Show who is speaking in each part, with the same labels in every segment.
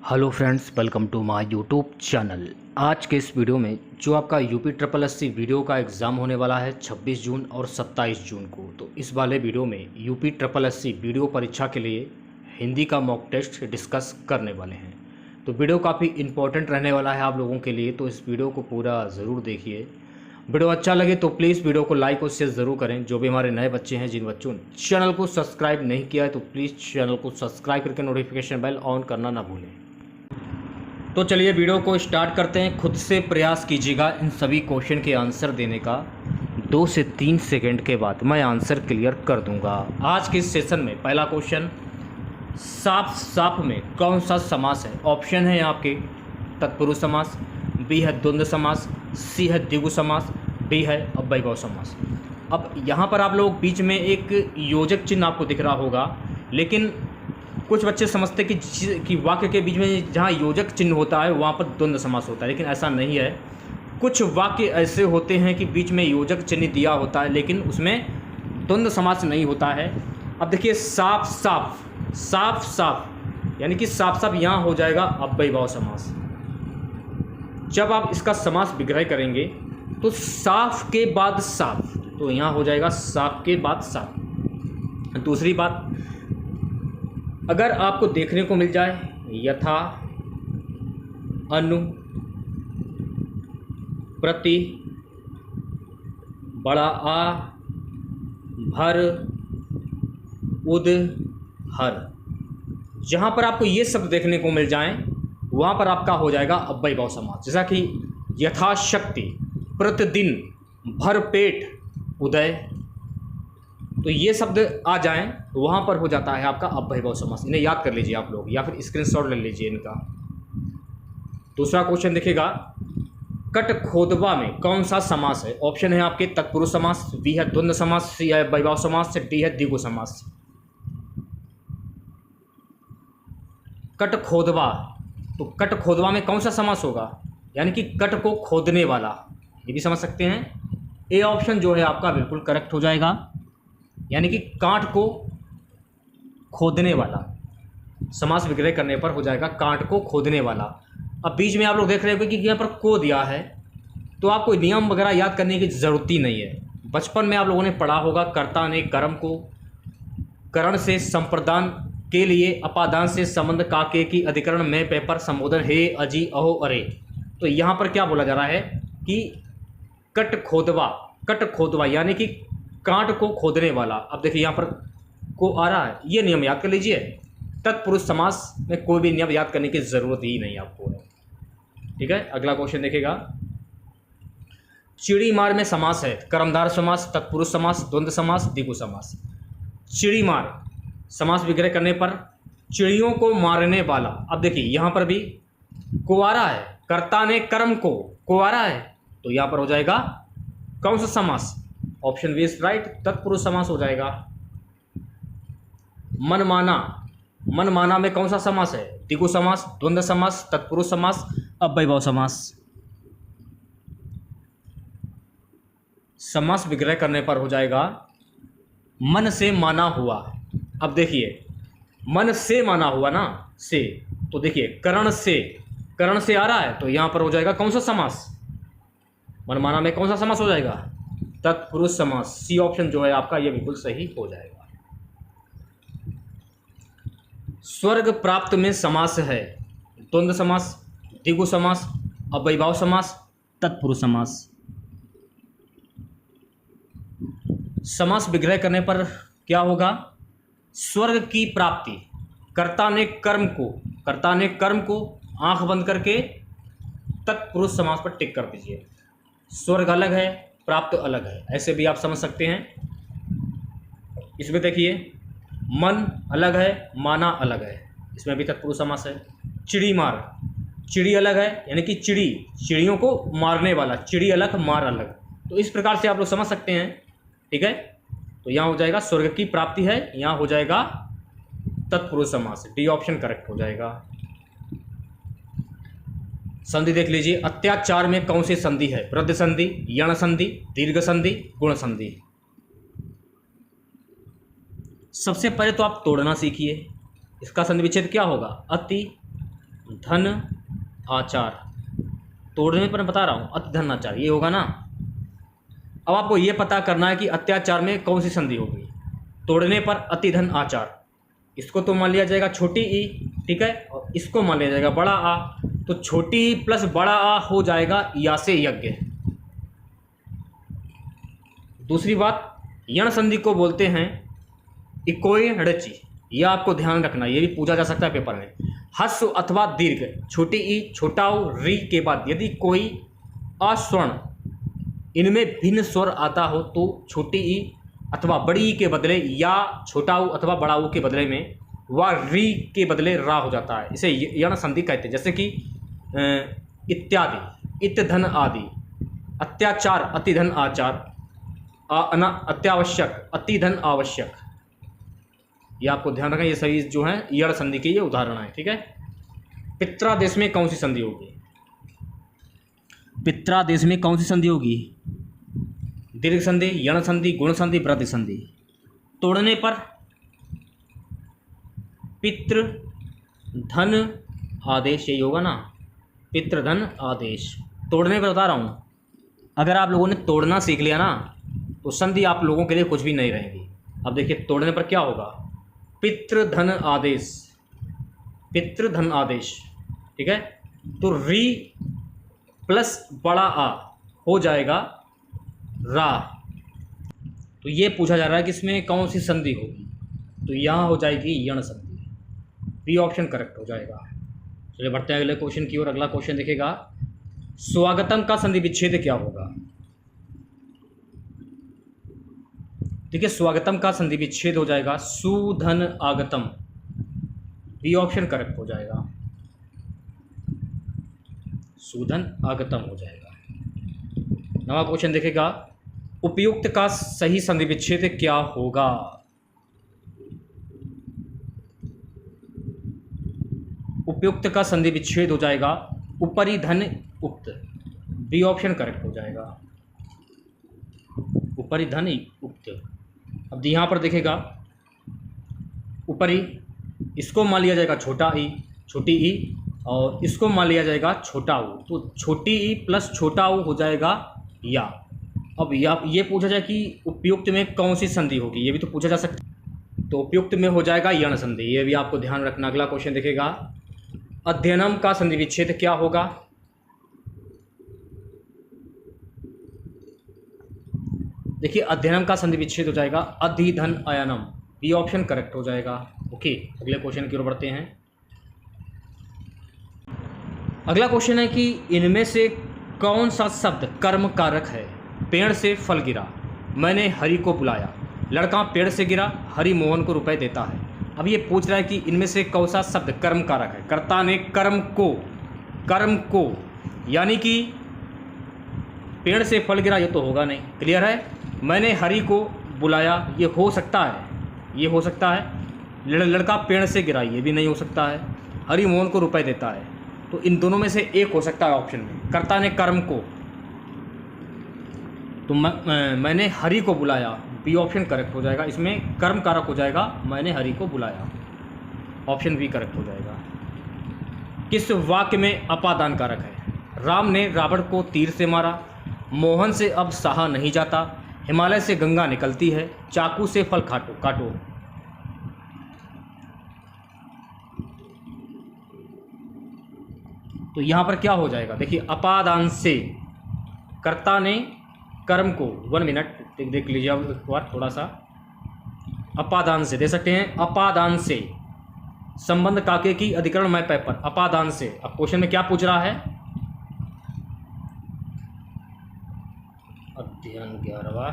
Speaker 1: Hello friends, welcome to my YouTube channel. आज के इस वीडियो में जो आपका यूपी ट्रिपल एससी वीडियो का एग्ज़ाम होने वाला है 26 जून और 27 जून को, तो इस वाले वीडियो में यूपी ट्रिपल एससी वीडियो परीक्षा के लिए हिंदी का मॉक टेस्ट डिस्कस करने वाले हैं। तो वीडियो काफ़ी इंपॉर्टेंट रहने वाला है आप लोगों के लिए, तो इस वीडियो को पूरा ज़रूर देखिए। वीडियो अच्छा लगे तो प्लीज़ वीडियो को लाइक और शेयर ज़रूर करें। जो भी हमारे नए बच्चे हैं, जिन बच्चों ने चैनल को सब्सक्राइब नहीं किया है, तो प्लीज़ चैनल को सब्सक्राइब करके नोटिफिकेशन बेल ऑन करना ना भूलें। तो चलिए वीडियो को स्टार्ट करते हैं। खुद से प्रयास कीजिएगा इन सभी क्वेश्चन के आंसर देने का। 2 से 3 सेकंड के बाद मैं आंसर क्लियर कर दूंगा। आज के इस सेशन में पहला क्वेश्चन, साफ साफ में कौन सा समास है? ऑप्शन है आपके तत्पुरुष समास, बी है द्वंद्व समास, सी है द्विगु समास, डी है अव्ययभाव समास। अब यहाँ पर आप लोग बीच में एक योजक चिन्ह आपको दिख रहा होगा, लेकिन कुछ बच्चे समझते कि वाक्य के बीच में जहाँ योजक चिन्ह होता है वहाँ पर द्वंद्व समास होता है, लेकिन ऐसा नहीं है। कुछ वाक्य ऐसे होते हैं कि बीच में योजक चिन्ह दिया होता है, लेकिन उसमें द्वंद्व समास नहीं होता है। अब देखिए, साफ साफ साफ साफ यानी कि साफ साफ यहाँ हो जाएगा अव्ययभाव समास। जब आप इसका समास विग्रह करेंगे तो साफ के बाद साफ, तो यहाँ हो जाएगा साफ के बाद साफ। दूसरी बात, अगर आपको देखने को मिल जाए यथा, अनु, प्रति, बड़ा आ, भर, उद, हर, जहाँ पर आपको ये शब्द देखने को मिल जाएं वहाँ पर आपका हो जाएगा अव्ययभाव समास। जैसा कि यथाशक्ति, प्रतिदिन, भरपेट, उदय, तो ये शब्द आ जाएं तो वहाँ पर हो जाता है आपका अव्ययभाव समास। इन्हें याद कर लीजिए आप लोग, या फिर स्क्रीनशॉट ले लीजिए इनका। दूसरा क्वेश्चन देखिएगा, कटखोदवा में कौन सा समास है? ऑप्शन है आपके तत्पुरुष समास, बी है द्वंद्व समास, सी है अव्ययभाव समास, डी है द्विगु समास। कटखोदवा, तो कटखोदवा में कौन सा समास होगा? यानी कि कट को खोदने वाला, ये भी समझ सकते हैं। ए ऑप्शन जो है आपका बिल्कुल करेक्ट हो जाएगा, यानी कि कांट को खोदने वाला। समास विग्रह करने पर हो जाएगा कांट को खोदने वाला। अब बीच में आप लोग देख रहे हो कि यहाँ पर को दिया है, तो आपको नियम वगैरह याद करने की ज़रूरत ही नहीं है। बचपन में आप लोगों ने पढ़ा होगा, कर्ता ने कर्म को करण से संप्रदान के लिए अपादान से संबंध काके की अधिकरण में पेपर संबोधन हे अजी अहो अरे। तो यहाँ पर क्या बोला जा रहा है कि कट खोदवा यानी कि कांट को खोदने वाला। अब देखिए यहाँ पर को आ रहा है, ये नियम याद कर लीजिए। तत्पुरुष समास में कोई भी नियम याद करने की ज़रूरत ही नहीं आपको है, ठीक है। अगला क्वेश्चन देखेगा, चिड़ी मार में समास है, कर्मधार समास, तत्पुरुष समास, द्वंद्व समास, द्विगु समास। चिड़ी मार समास विग्रह करने पर चिड़ियों को मारने वाला। अब देखिए यहाँ पर भी को आ रहा है, कर्ता ने कर्म को आ रहा है, तो यहाँ पर हो जाएगा कौन सा समास? ऑप्शन बी इज राइट, तत्पुरुष समास हो जाएगा। मनमाना में कौन सा समास है? द्विगु समास, द्वंद्व समास, तत्पुरुष समास, अव्ययभाव समास। समास विग्रह करने पर हो जाएगा मन से माना हुआ। अब देखिए, मन से माना हुआ ना, से, तो देखिए करण से आ रहा है, तो यहां पर हो जाएगा कौन सा समास? मनमाना में कौन सा समास हो जाएगा? तत्पुरुष समास। सी ऑप्शन जो है आपका ये बिल्कुल सही हो जाएगा। स्वर्ग प्राप्त में समास है, द्वंद्व समास, द्विगु समास, अव्ययभाव समास, तत्पुरुष समास। समास विग्रह करने पर क्या होगा? स्वर्ग की प्राप्ति, कर्ता ने कर्म को आंख बंद करके तत्पुरुष समास पर टिक कर दीजिए। स्वर्ग अलग है, प्राप्त अलग है, ऐसे भी आप समझ सकते हैं। इसमें देखिए, मन अलग है, माना अलग है, इसमें भी तत्पुरुष समास है। चिड़ी मार, चिड़ी अलग है, यानी कि चिड़ियों को मारने वाला, चिड़ी अलग, मार अलग, तो इस प्रकार से आप लोग समझ सकते हैं, ठीक है। तो यहाँ हो जाएगा स्वर्ग की प्राप्ति है, यहाँ हो जाएगा तत्पुरुष समास, डी ऑप्शन करेक्ट हो जाएगा। संधि देख लीजिए, अत्याचार में कौन सी संधि है? वृद्ध संधि, यण संधि, दीर्घ संधि, गुण संधि। सबसे पहले तो आप तोड़ना सीखिए। इसका संधि विच्छेद क्या होगा? अति, धन आचार, तोड़ने पर मैं बता रहा हूँ अति धन आचार, ये होगा ना। अब आपको ये पता करना है कि अत्याचार में कौन सी संधि होगी। तोड़ने पर अति धन आचार, इसको तो मान लिया जाएगा छोटी ई, ठीक है, और इसको मान लिया जाएगा बड़ा आ, तो छोटी ई प्लस बड़ा आ हो जाएगा या से यज्ञ। दूसरी बात, यण संधि को बोलते हैं इकोई ऋचि, यह आपको ध्यान रखना, ये भी पूछा जा सकता है पेपर में। हस्व अथवा दीर्घ, छोटी ई छोटा ऊ री के बाद यदि कोई अस्वर्ण इनमें भिन्न स्वर आता हो तो छोटी ई अथवा बड़ी ई के बदले या छोटा ऊ अथवा बड़ा ऊ के बदले में वह री के बदले रा हो जाता है, इसे यण संधि कहते हैं। जैसे कि इत्यादि, इत धन आदि, अत्याचार अति धन आचार, अत्यावश्यक अति धन आवश्यक, ये आपको ध्यान रखना। ये सभी जो है यण संधि के ये उदाहरण है, ठीक है। पित्रादेश में कौन सी संधि होगी? पित्रादेश में कौन सी संधि होगी? दीर्घ संधि, यण संधि, गुण संधि, वृद्धि संधि। तोड़ने पर पितृ धन आदेश, यही होगा ना, पितृधन आदेश। तोड़ने पर बता रहा हूँ, अगर आप लोगों ने तोड़ना सीख लिया ना तो संधि आप लोगों के लिए कुछ भी नहीं रहेगी। अब देखिए तोड़ने पर क्या होगा, पितृधन आदेश, पितृधन आदेश, ठीक है। तो री प्लस बड़ा आ हो जाएगा रा। तो ये पूछा जा रहा है कि इसमें कौन सी संधि होगी, तो यहाँ हो जाएगी यण संधि, बी ऑप्शन करेक्ट हो जाएगा। चलिए बढ़ते हैं अगले क्वेश्चन की ओर। अगला क्वेश्चन देखेगा, स्वागतम का संधि विच्छेद क्या होगा? देखिए स्वागतम का संधि विच्छेद हो जाएगा सुधन आगतम, बी ऑप्शन करेक्ट हो जाएगा, सुधन आगतम हो जाएगा। नवा क्वेश्चन देखेगा, उपयुक्त का सही संधि विच्छेद क्या होगा? उपयुक्त का संधि विच्छेद हो जाएगा उपरि धन उक्त, बी ऑप्शन करेक्ट हो जाएगा, उपरि धन उक्त। अब यहाँ पर देखेगा ऊपरी, इसको मान लिया जाएगा छोटा ई, छोटी ई, और इसको मान लिया जाएगा छोटा ऊ, तो छोटी ई प्लस छोटा ऊ हो जाएगा या। अब ये पूछा जाए कि उपयुक्त में कौन सी संधि होगी, ये भी तो पूछा जा सकता है, तो उपयुक्त में हो जाएगा यण संधि, ये भी आपको ध्यान रखना। अगला क्वेश्चन देखेगा, अध्ययनम का संधि विच्छेद क्या होगा? देखिए अध्ययनम का संधि विच्छेद हो जाएगा अधिधन अयनम, बी ऑप्शन करेक्ट हो जाएगा। ओके, अगले क्वेश्चन की ओर बढ़ते हैं। अगला क्वेश्चन है कि इनमें से कौन सा शब्द कर्म कारक है? पेड़ से फल गिरा, मैंने हरि को बुलाया, लड़का पेड़ से गिरा, हरि मोहन को रुपए देता है। अब ये पूछ रहा है कि इनमें से कौन सा शब्द कर्म कारक है? कर्ता ने कर्म को यानी कि पेड़ से फल गिरा, ये तो होगा नहीं, क्लियर है। मैंने हरि को बुलाया, ये हो सकता है, ये हो सकता है। लड़का पेड़ से गिरा, ये भी नहीं हो सकता है। हरि मोहन को रुपए देता है, तो इन दोनों में से एक हो सकता है ऑप्शन में। कर्ता ने कर्म को, तो मैंने हरि को बुलाया, बी ऑप्शन करेक्ट हो जाएगा। इसमें कर्म कारक हो जाएगा मैंने हरि को बुलाया, ऑप्शन बी करेक्ट हो जाएगा। किस वाक्य में अपादान कारक है? राम ने रावण को तीर से मारा, मोहन से अब सहा नहीं जाता, हिमालय से गंगा निकलती है, चाकू से फल काटो। तो यहाँ पर क्या हो जाएगा? देखिए अपादान से, कर्ता ने कर्म को, 1 मिनट देख लीजिए अब एक बार थोड़ा सा। अपादान से दे सकते हैं, अपादान से संबंध काके की अधिकरण मैं पेपर, अपादान से। अब क्वेश्चन में क्या पूछ रहा है? अध्ययन 11वां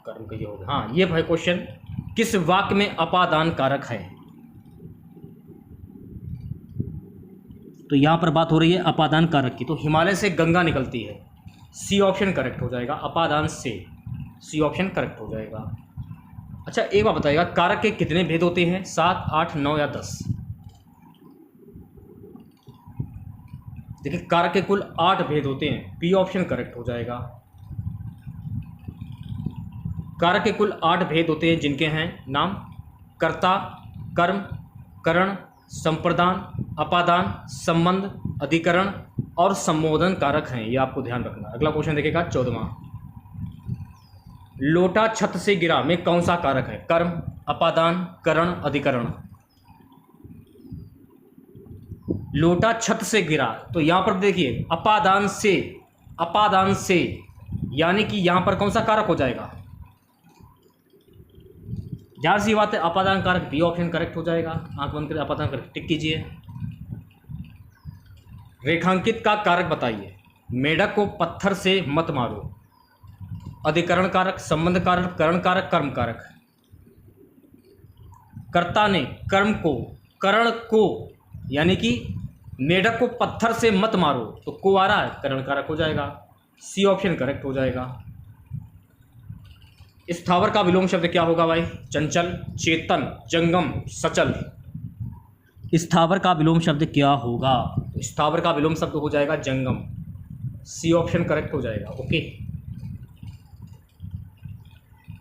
Speaker 1: कर्म का योग, हाँ ये भाई क्वेश्चन, किस वाक्य में अपादान कारक है? तो यहां पर बात हो रही है अपादान कारक की, तो हिमालय से गंगा निकलती है, सी ऑप्शन करेक्ट हो जाएगा। अपादान से, सी ऑप्शन करेक्ट हो जाएगा। अच्छा एक बात बताइएगा, कारक के कितने भेद होते हैं? 7, 8, 9 या 10? देखिए कारक के कुल 8 भेद होते हैं, बी ऑप्शन करेक्ट हो जाएगा। कारक के कुल 8 भेद होते हैं, जिनके हैं नाम कर्ता, कर्म, करण, संप्रदान, अपादान, संबंध, अधिकरण और संबोधन कारक हैं, ये आपको ध्यान रखना। अगला क्वेश्चन देखिएगा 14वां। लोटा छत से गिरा में कौन सा कारक है? कर्म, अपादान, करण, अधिकरण। लोटा छत से गिरा, तो यहां पर देखिए अपादान से यानी कि यहां पर कौन सा कारक हो जाएगा? जाहिर सी बात है अपादान कारक, बी ऑप्शन करेक्ट हो जाएगा। आंख बंद करके अपादान कारक टिक कीजिए। रेखांकित का कारक बताइए। मेढक को पत्थर से मत मारो। अधिकरण कारक, संबंध कारक, करण कारक, कर्म कारक। कर्ता ने करण को यानी कि मेढक को पत्थर से मत मारो, तो को आ रहा है, करण कारक हो जाएगा। सी ऑप्शन करेक्ट हो जाएगा। स्थावर का विलोम शब्द क्या होगा भाई? चंचल, चेतन, जंगम, सचल। स्थावर का विलोम शब्द क्या होगा? स्थावर का विलोम शब्द हो जाएगा जंगम। सी ऑप्शन करेक्ट हो जाएगा। ओके,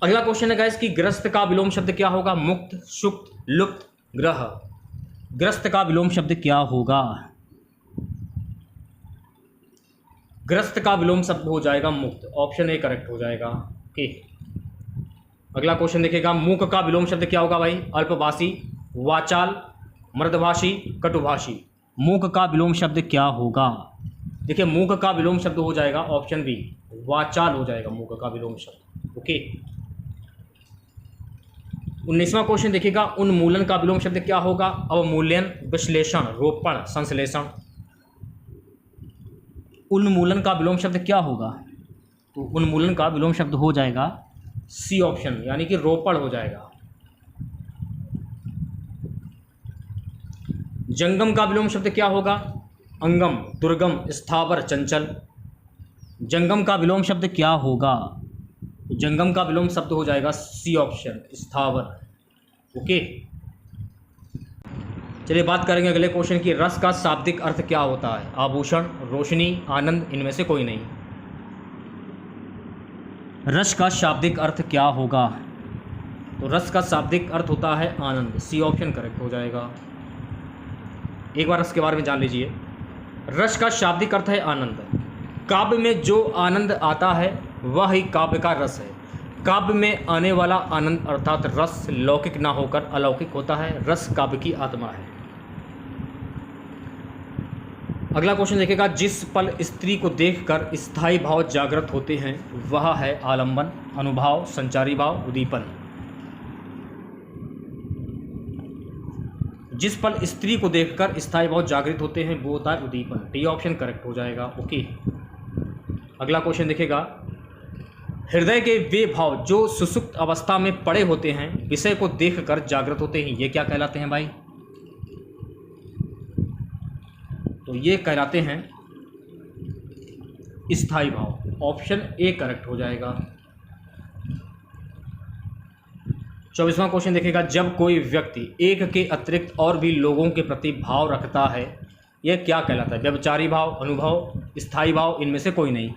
Speaker 1: अगला क्वेश्चन है गाइस कि ग्रस्त का विलोम शब्द क्या होगा? मुक्त, सुक्त, लुप्त, ग्रह। ग्रस्त का विलोम शब्द क्या होगा? ग्रस्त का विलोम शब्द हो जाएगा मुक्त। ऑप्शन ए करेक्ट हो जाएगा। ओके, अगला क्वेश्चन देखिएगा। मूक का विलोम शब्द क्या होगा भाई? अल्पभाषी, वाचाल, मृदभाषी, कटुभाषी। मूक का विलोम शब्द क्या होगा? देखिए मूक का विलोम शब्द हो जाएगा ऑप्शन बी, वाचाल हो जाएगा मूक का विलोम शब्द। ओके, 19वां क्वेश्चन देखिएगा। उन्मूलन का विलोम शब्द क्या होगा? अवमूल्यन, विश्लेषण, रोपण, संश्लेषण। उन्मूलन का विलोम शब्द क्या होगा? तो उन्मूलन का विलोम शब्द हो जाएगा सी ऑप्शन, यानी कि रोपण हो जाएगा। जंगम का विलोम शब्द क्या होगा? अंगम, दुर्गम, स्थावर, चंचल। जंगम का विलोम शब्द क्या होगा? जंगम का विलोम शब्द हो जाएगा सी ऑप्शन, स्थावर। ओके, चलिए बात करेंगे अगले क्वेश्चन की। रस का शाब्दिक अर्थ क्या होता है? आभूषण, रोशनी, आनंद, इनमें से कोई नहीं। रस का शाब्दिक अर्थ क्या होगा? तो रस का शाब्दिक अर्थ होता है आनंद। सी ऑप्शन करेक्ट हो जाएगा। एक बार रस के बारे में जान लीजिए। रस का शाब्दिक अर्थ है आनंद। काव्य में जो आनंद आता है वह ही काव्य का रस है। काव्य में आने वाला आनंद अर्थात रस लौकिक ना होकर अलौकिक होता है। रस काव्य की आत्मा है। अगला क्वेश्चन देखिएगा। जिस पल स्त्री को देखकर स्थायी भाव जागृत होते हैं वह है आलंबन, अनुभाव, संचारी भाव, उद्दीपन। जिस पल स्त्री को देखकर स्थायी भाव जागृत होते हैं वो होता है उद्दीपन। डी ऑप्शन करेक्ट हो जाएगा। ओके, अगला क्वेश्चन देखिएगा। हृदय के वे भाव जो सुसुप्त अवस्था में पड़े होते हैं विषय को देखकर जागृत होते हैं, ये क्या कहलाते हैं भाई? तो ये कहलाते हैं स्थायी भाव। ऑप्शन ए करेक्ट हो जाएगा। 24वां क्वेश्चन देखिएगा। जब कोई व्यक्ति एक के अतिरिक्त और भी लोगों के प्रति भाव रखता है यह क्या कहलाता है? व्यभिचारी भाव, अनुभव, स्थायी भाव, इनमें से कोई नहीं।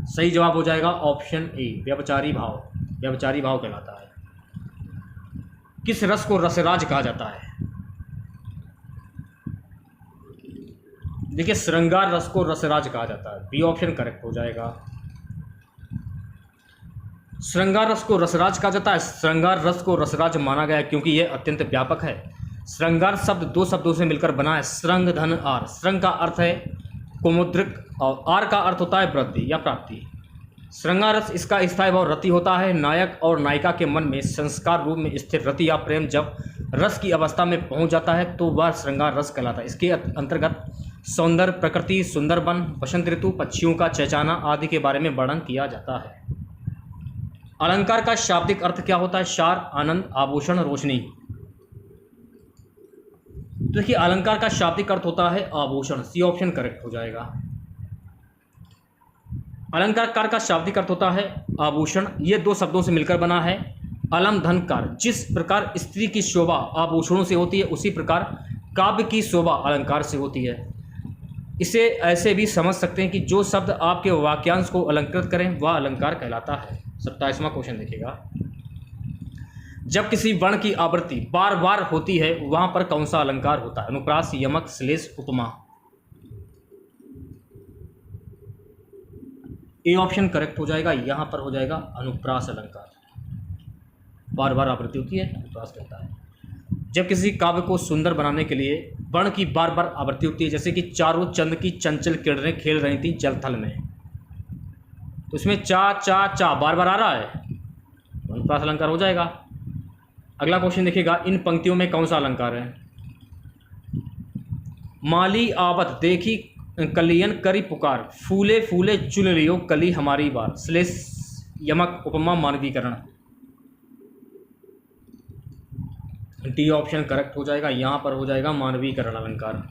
Speaker 1: सही जवाब हो जाएगा ऑप्शन ए, व्यभिचारी भाव। व्यभिचारी भाव कहलाता है। किस रस को रसराज कहा जाता है? देखिए श्रृंगार रस को रसराज कहा जाता है। बी ऑप्शन करेक्ट हो जाएगा। श्रृंगार रस को रसराज कहा जाता है। श्रृंगार रस को रसराज माना गया है क्योंकि यह अत्यंत व्यापक है। श्रृंगार शब्द दो शब्दों से मिलकर बना है, श्रृंग धन आर। श्रृंग का अर्थ है कुमुद्रिक और आर का अर्थ होता है वृद्धि या प्राप्ति। श्रृंगार रस इसका स्थायी भाव रति होता है। नायक और नायिका के मन में संस्कार रूप में स्थिर रति या प्रेम जब रस की अवस्था में पहुंच जाता है तो वह श्रृंगार रस कहलाता है। इसके अंतर्गत सौंदर्य, प्रकृति, सुंदरबन, बसंत ऋतु, पक्षियों का चहचहाना आदि के बारे में वर्णन किया जाता है। अलंकार का शाब्दिक अर्थ क्या होता है? सार, आनंद, आभूषण, रोशनी। देखिए अलंकार का शाब्दिक अर्थ होता है आभूषण। सी ऑप्शन करेक्ट हो जाएगा। अलंकार का शाब्दिक अर्थ होता है आभूषण। ये दो शब्दों से मिलकर बना है। अलम धनकार। जिस प्रकार स्त्री की शोभा आभूषणों से होती है उसी प्रकार काव्य की शोभा अलंकार से होती है। इसे ऐसे भी समझ सकते हैं कि जो शब्द आपके वाक्यांश को अलंकृत करें वह अलंकार कहलाता है। 27वां क्वेश्चन देखिएगा। जब किसी वर्ण की आवृत्ति बार बार होती है वहां पर कौन सा अलंकार होता है? अनुप्रास, यमक, श्लेष, उपमा। ए ऑप्शन करेक्ट हो जाएगा, यहां पर हो जाएगा अनुप्रास अलंकार। बार बार आवृत्ति होती है, अनुप्रास कहता है। जब किसी काव्य को सुंदर बनाने के लिए वर्ण की बार बार आवृत्ति होती है, जैसे कि चारों चंद्र की चंचल किरणें खेल रही थी जलथल में, तो इसमें चा चा चा बार बार आ रहा है, अनुप्रास अलंकार हो जाएगा। अगला क्वेश्चन देखिएगा, इन पंक्तियों में कौन सा अलंकार है? माली आवत देखी कलियन करी पुकार, फूले फूले चुन लियो कली हमारी बार। श्लेष, यमक, उपमा, मानवीकरण। डी ऑप्शन करेक्ट हो जाएगा, यहाँ पर हो जाएगा मानवीकरण अलंकार।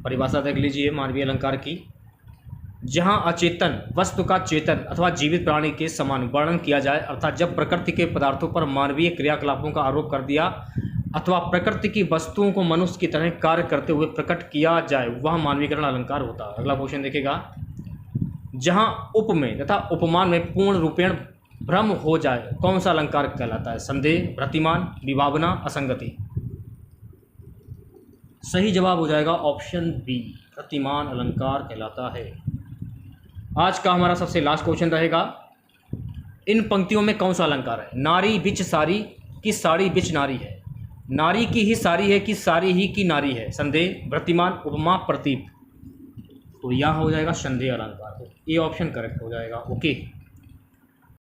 Speaker 1: परिभाषा देख लीजिए मानवीय अलंकार की। जहाँ अचेतन वस्तु का चेतन अथवा जीवित प्राणी के समान वर्णन किया जाए, अर्थात जब प्रकृति के पदार्थों पर मानवीय क्रियाकलापों का आरोप कर दिया अथवा प्रकृति की वस्तुओं को मनुष्य की तरह कार्य करते हुए प्रकट किया जाए, वह मानवीकरण अलंकार होता है। अगला क्वेश्चन देखेगा, जहाँ उप में तथा उपमान में पूर्ण रूपेण भ्रम हो जाए, कौन सा अलंकार कहलाता है? संदेह, भ्रातिमान, विभावना, असंगति। सही जवाब हो जाएगा ऑप्शन बी, भ्रातिमान अलंकार कहलाता है। आज का हमारा सबसे लास्ट क्वेश्चन रहेगा, इन पंक्तियों में कौन सा अलंकार है? नारी बिच साड़ी की साड़ी बिच नारी है, नारी की ही साड़ी है कि साड़ी ही की नारी है। संदेह, भ्रातिमान, उपमा, प्रतीप। तो यहाँ हो जाएगा संदेह अलंकार। ये ऑप्शन करेक्ट हो जाएगा। ओके।